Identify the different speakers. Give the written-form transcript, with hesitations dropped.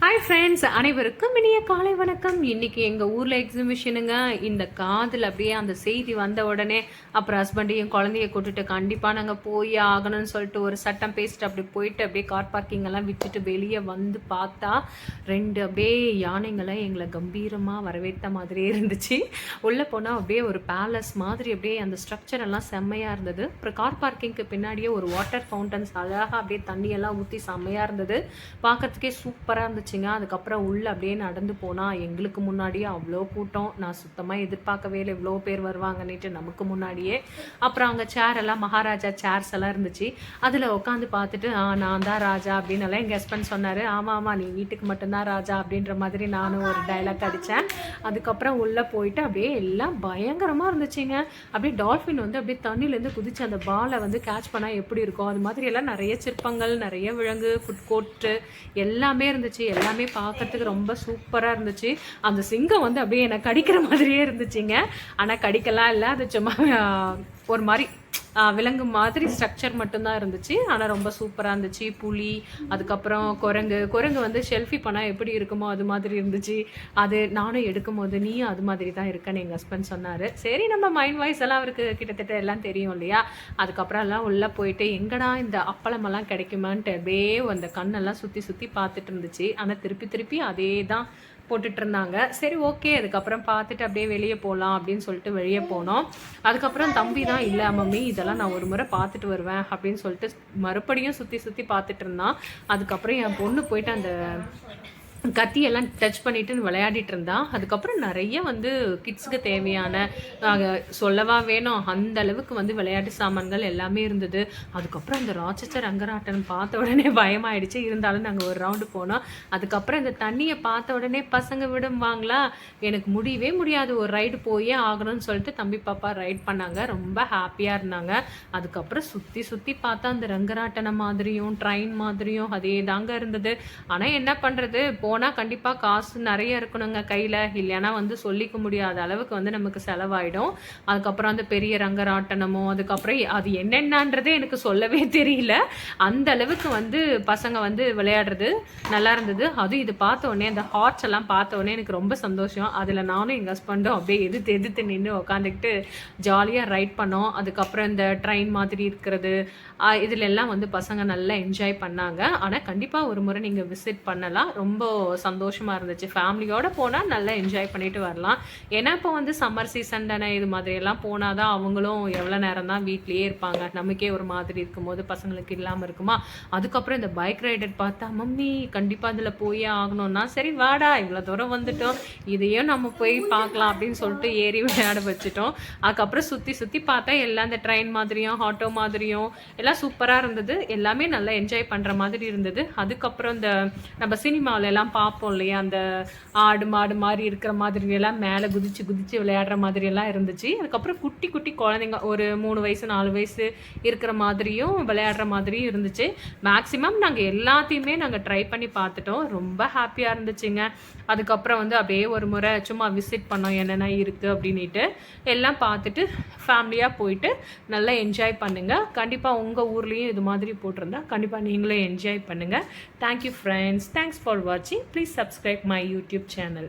Speaker 1: Hi friends, அனைவருக்கும் இனிய காலை வணக்கம். இன்னைக்கு எங்கள் ஊரில் எக்ஸிபிஷனுங்க. இந்த காதில் அப்படியே அந்த செய்தி வந்த உடனே அப்புறம் ஹஸ்பண்டையும் குழந்தைய கூட்டுட்டு கண்டிப்பாக நாங்கள் போய் ஆகணும்னு சொல்லிட்டு ஒரு சட்டம் பேசிட்டு அப்படி போயிட்டு அப்படியே கார் பார்க்கிங் எல்லாம் விட்டுட்டு வெளியே வந்து பார்த்தா ரெண்டு அப்படியே யானைங்களை எங்களை கம்பீரமாக வரவேற்ற மாதிரியே இருந்துச்சு. உள்ளே போனால் அப்படியே ஒரு பேலஸ் மாதிரி அப்படியே அந்த ஸ்ட்ரக்சர் எல்லாம் செம்மையாக இருந்தது. அப்புறம் கார் பார்க்கிங்க்கு பின்னாடியே ஒரு வாட்டர் ஃபவுண்டன்ஸ் அழகாக அப்படியே தண்ணியெல்லாம் ஊற்றி செம்மையாக இருந்தது. பார்க்கறதுக்கே சூப்பராக இருந்துச்சு. அதுக்கப்புறம் உள்ள அப்படியே நடந்து போனால் எங்களுக்கு முன்னாடியே அவ்வளோ கூட்டம். நான் சுத்தமாக எதிர்பார்க்கவே இல்லை இவ்வளோ பேர் வருவாங்கன்னுட்டு. நமக்கு முன்னாடியே அப்புறம் அங்கே சேர் எல்லாம் மகாராஜா சேர்ஸ் எல்லாம் இருந்துச்சு. அதில் உட்காந்து பார்த்துட்டு நான் தான் ராஜா அப்படின்னு எல்லாம் எங்கள் ஹஸ்பண்ட் சொன்னார். ஆமாம் நீ வீட்டுக்கு மட்டும்தான் ராஜா அப்படின்ற மாதிரி நானும் ஒரு டைலாக் அடித்தேன். அதுக்கப்புறம் உள்ளே போயிட்டு அப்படியே எல்லாம் பயங்கரமாக இருந்துச்சுங்க. அப்படியே டால்ஃபின் வந்து அப்படியே தண்ணியிலேருந்து குதிச்சு அந்த பாலை வந்து கேட்ச் பண்ணால் எப்படி இருக்கும் அது மாதிரி எல்லாம் நிறைய சிற்பங்கள், நிறைய விலங்கு, ஃபுட் கோர்ட்டு எல்லாமே இருந்துச்சு. எல்லாமே பார்க்கறதுக்கு ரொம்ப சூப்பராக இருந்துச்சு. அந்த சிங்கம் வந்து அப்படியே எனக்கு கடிக்கிற மாதிரியே இருந்துச்சுங்க. ஆனால் கடிக்கலாம் இல்லை, அது சும்மா ஒரு மாதிரி விலங்கு மாதிரி ஸ்ட்ரக்சர் மட்டும்தான் இருந்துச்சு. ஆனால் ரொம்ப சூப்பராக இருந்துச்சு. புலி, அதுக்கப்புறம் குரங்கு வந்து ஷெல்ஃபி பண்ணால் எப்படி இருக்குமோ அது மாதிரி இருந்துச்சு. அது நானும் எடுக்கும் போது நீயும் அது மாதிரி தான் இருக்கன்னு எங்கள் ஹஸ்பண்ட் சொன்னார். சரி, நம்ம மைண்ட் வாய்ஸ் எல்லாம் அவருக்கு கிட்டத்தட்ட எல்லாம் தெரியும் இல்லையா. அதுக்கப்புறம் எல்லாம் உள்ளே போயிட்டு எங்கடா இந்த அப்பளமெல்லாம் கிடைக்குமான்ட்டு அப்படியே அந்த கண்ணெல்லாம் சுற்றி சுற்றி பார்த்துட்டு இருந்துச்சு. ஆனால் திருப்பி அதே தான் போட்டுட்டு இருந்தாங்க. சரி, ஓகே. அதுக்கப்புறம் பார்த்துட்டு அப்படியே வெளியே போகலாம் அப்படின்னு சொல்லிட்டு வெளியே போனோம். அதுக்கப்புறம் தம்பி தான், இல்லை மம்மி இதெல்லாம் நான் ஒரு முறை பார்த்துட்டு வருவேன் அப்படின்னு சொல்லிட்டு மறுபடியும் சுற்றி பார்த்துட்டு இருந்தான். அதுக்கப்புறம் என் பொண்ணு போயிட்டு அந்த கத்தியெல்லாம் டச் பண்ணிட்டு விளையாடிட்டு இருந்தான். அதுக்கப்புறம் நிறைய வந்து கிட்ஸுக்கு தேவையான சொல்லவா வேணும் அந்த அளவுக்கு வந்து விளையாட்டு சாமான்கள் எல்லாமே இருந்தது. அதுக்கப்புறம் அந்த ராட்சச ரங்கராட்டன் பார்த்த உடனே பயமாயிடுச்சு. இருந்தாலும் நாங்கள் ஒரு ரவுண்டு போனோம். அதுக்கப்புறம் இந்த தண்ணியை பார்த்த உடனே பசங்க விடுவாங்களா, எனக்கு முடியவே முடியாது, ஒரு ரைடு போயே ஆகணும்னு சொல்லிட்டு தம்பி பாப்பா ரைட் பண்ணாங்க. ரொம்ப ஹாப்பியாக இருந்தாங்க. அதுக்கப்புறம் சுற்றி பார்த்தா அந்த ரங்கராட்டனை மாதிரியும் ட்ரெயின் மாதிரியும் அதே தாங்க இருந்தது. ஆனால் என்ன பண்ணுறது, போனால் கண்டிப்பாக காசு நிறைய இருக்கணுங்க கையில், இல்லைன்னா வந்து சொல்லிக்க முடியாத அளவுக்கு வந்து நமக்கு செலவாயிடும். அதுக்கப்புறம் அந்த பெரிய ரங்கராட்டனமோ அதுக்கப்புறம் அது என்னென்னன்றதே எனக்கு சொல்லவே தெரியல. அந்த அளவுக்கு வந்து பசங்க வந்து விளையாடுறது நல்லா இருந்தது. அதுவும் இது பார்த்த உடனே அந்த ஹார்ட்ஸ் எல்லாம் பார்த்த உடனே எனக்கு ரொம்ப சந்தோஷம். அதில் நானும் எங்கள் ஹஸ்பண்டும் அப்படியே எதிர்த்து நின்று உட்காந்துக்கிட்டு ஜாலியாக ரைட் பண்ணோம். அதுக்கப்புறம் இந்த ட்ரெயின் மாதிரி இருக்கிறது இதில் எல்லாம் வந்து பசங்க நல்லா என்ஜாய் பண்ணாங்க. ஆனால் கண்டிப்பாக ஒரு முறை நீங்கள் விசிட் பண்ணலாம். ரொம்ப சந்தோஷமாக இருந்துச்சு. ஃபேமிலியோடு போனால் நல்லா என்ஜாய் பண்ணிட்டு வரலாம். ஏன்னா இப்போ வந்து சம்மர் சீசன் தானே, இது மாதிரியெல்லாம் போனால் தான் அவங்களும் எவ்வளோ நேரம் தான் வீட்லேயே இருப்பாங்க. நமக்கே ஒரு மாதிரி இருக்கும்போது பசங்களுக்கு இல்லாமல் இருக்குமா. அதுக்கப்புறம் இந்த பைக் ரைடர் பார்த்தா மம்மி கண்டிப்பாக அதில் போயே ஆகணும்னா, சரி வாடா இவ்வளோ தூரம் வந்துட்டோம், இதையும் நம்ம போய் பார்க்கலாம் அப்படின்னு சொல்லிட்டு ஏறி விளையாட வச்சுட்டோம். அதுக்கப்புறம் சுற்றி பார்த்தா எல்லாம் இந்த ட்ரெயின் மாதிரியும் ஆட்டோ மாதிரியும் எல்லாம் சூப்பராக இருந்தது. எல்லாமே நல்லா என்ஜாய் பண்ணுற மாதிரி இருந்தது. அதுக்கப்புறம் இந்த நம்ம சினிமாவில் எல்லாம் பார்ப்போம் இல்லையா, அந்த ஆடு மாடு மாதிரி இருக்கிற மாதிரி எல்லாம் மேலே குதிச்சு விளையாடுற மாதிரி எல்லாம் இருந்துச்சு. அதுக்கப்புறம் குட்டி குழந்தைங்க ஒரு 3 வயசு 4 வயசு இருக்கிற மாதிரியும் விளையாடுற மாதிரியும் இருந்துச்சு. மேக்ஸிமம் நாங்கள் எல்லாத்தையுமே நாங்கள் ட்ரை பண்ணி பார்த்துட்டோம். ரொம்ப ஹாப்பியாக இருந்துச்சுங்க. அதுக்கப்புறம் வந்து அப்படியே ஒரு முறை சும்மா விசிட் பண்ணோம் என்னென்ன இருக்குது அப்படின்ட்டு. எல்லாம் பார்த்துட்டு ஃபேமிலியாக போயிட்டு நல்லா என்ஜாய் பண்ணுங்கள். கண்டிப்பாக உங்கள் ஊர்லேயும் இது மாதிரி போட்டிருந்தா கண்டிப்பாக நீங்களும் என்ஜாய் பண்ணுங்கள். Thank you friends. Thanks for watching. Please subscribe my YouTube channel.